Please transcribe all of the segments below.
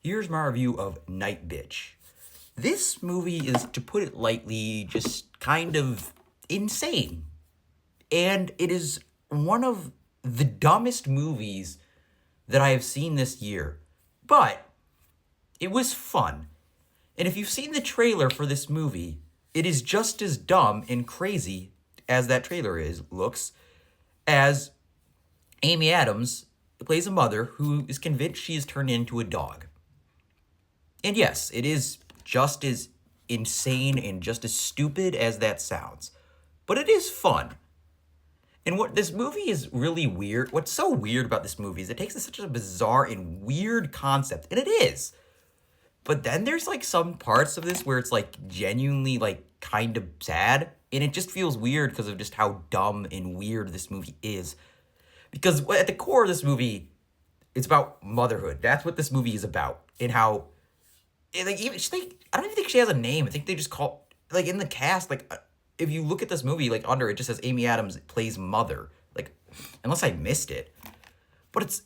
here's my review of NightBitch. This movie is, to put it lightly, just kind of insane. And it is one of the dumbest movies that I have seen this year. But it was fun. And if you've seen the trailer for this movie, it is just as dumb and crazy as that trailer looks, as Amy Adams plays a mother who is convinced she is turned into a dog. And yes, it is just as insane and just as stupid as that sounds. But it is fun. And what this movie is really weird, what's so weird about this movie is it takes such a bizarre and weird concept, and it is. But then there's like some parts of this where it's like genuinely like kind of sad, and it just feels weird because of just how dumb and weird this movie is. Because at the core of this movie, it's about motherhood. That's what this movie is about, and how, like, even I don't even think she has a name. I think they just call, like, in the cast, like, if you look at this movie, like, under it just says Amy Adams plays mother, like, unless I missed it. But it's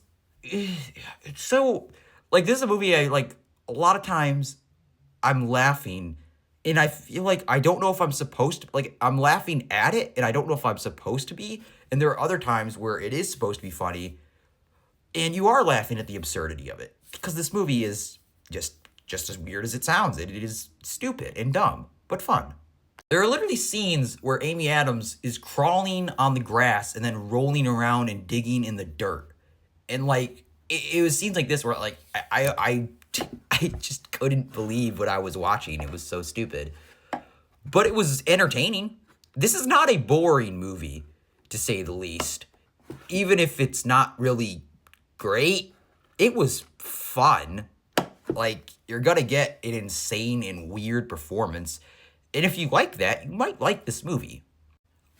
so, like, this is a movie I, like, a lot of times I'm laughing, and I feel like I don't know if I'm supposed to, like, I'm laughing at it, and I don't know if I'm supposed to be, and there are other times where it is supposed to be funny, and you are laughing at the absurdity of it, because this movie is just as weird as it sounds. It is stupid and dumb, but fun. There are literally scenes where Amy Adams is crawling on the grass and then rolling around and digging in the dirt. And, like, it was scenes like this where, like, I just couldn't believe what I was watching. It was so stupid. But it was entertaining. This is not a boring movie, to say the least. Even if it's not really great, it was fun. Like, you're gonna get an insane and weird performance. And if you like that, you might like this movie.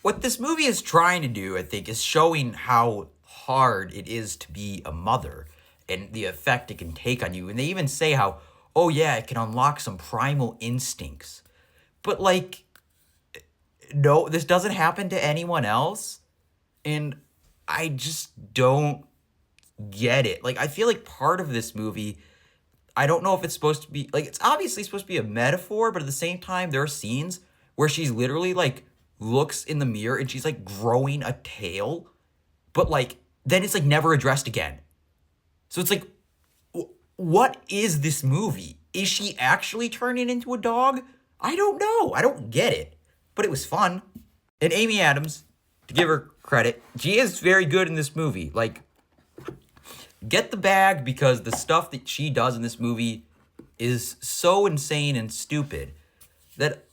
What this movie is trying to do, I think, is showing how hard it is to be a mother and the effect it can take on you. And they even say how, oh yeah, it can unlock some primal instincts. But, like, no, this doesn't happen to anyone else. And I just don't get it. Like, I feel like part of this movie, I don't know if it's supposed to be, like, it's obviously supposed to be a metaphor, but at the same time, there are scenes where she's literally, like, looks in the mirror and she's, like, growing a tail, but, like, then it's, like, never addressed again. So it's like, what is this movie? Is she actually turning into a dog? I don't know. I don't get it. But it was fun. And Amy Adams, to give her credit, she is very good in this movie. Like, get the bag, because the stuff that she does in this movie is so insane and stupid that,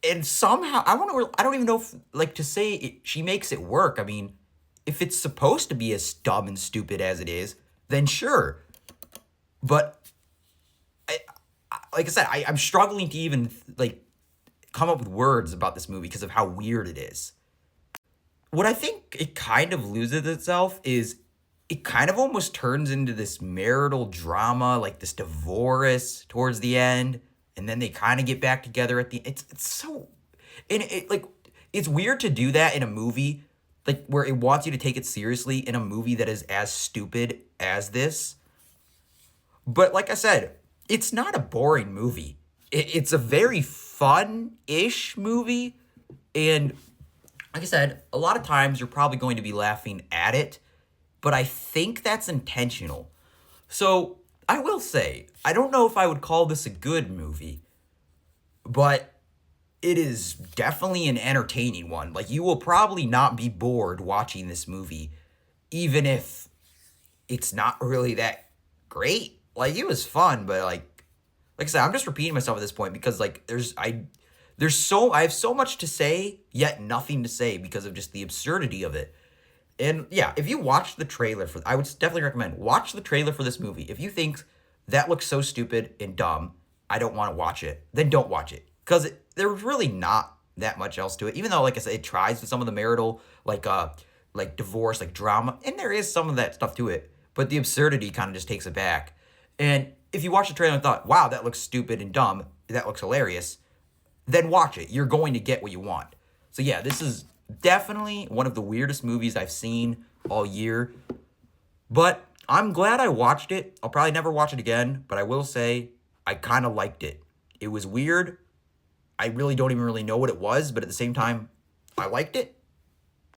and somehow, I don't even know if, like, to say she makes it work. I mean, if it's supposed to be as dumb and stupid as it is, then sure. But, like I said, I'm struggling to even, like, come up with words about this movie because of how weird it is. What I think it kind of loses itself is it kind of almost turns into this marital drama, like this divorce towards the end, and then they kind of get back together at the, it's so, and it's weird to do that in a movie, like, where it wants you to take it seriously in a movie that is as stupid as this. But like I said, it's not a boring movie. It's a very fun-ish movie, and like I said, a lot of times you're probably going to be laughing at it, but I think that's intentional. So, I will say, I don't know if I would call this a good movie, but it is definitely an entertaining one. Like, you will probably not be bored watching this movie, even if it's not really that great. Like, it was fun, but like I said, I'm just repeating myself at this point because, like, I have so much to say, yet nothing to say because of just the absurdity of it. And yeah, if you watch the trailer I would definitely recommend watch the trailer for this movie. If you think that looks so stupid and dumb, I don't want to watch it, then don't watch it. Because there's really not that much else to it. Even though, like I said, it tries with some of the marital, like divorce, like drama, and there is some of that stuff to it. But the absurdity kind of just takes it back. And if you watch the trailer and thought, wow, that looks stupid and dumb, that looks hilarious, then watch it. You're going to get what you want. So yeah, this is definitely one of the weirdest movies I've seen all year. But I'm glad I watched it. I'll probably never watch it again, but I will say I kind of liked it. It was weird. I really don't even really know what it was, but at the same time, I liked it.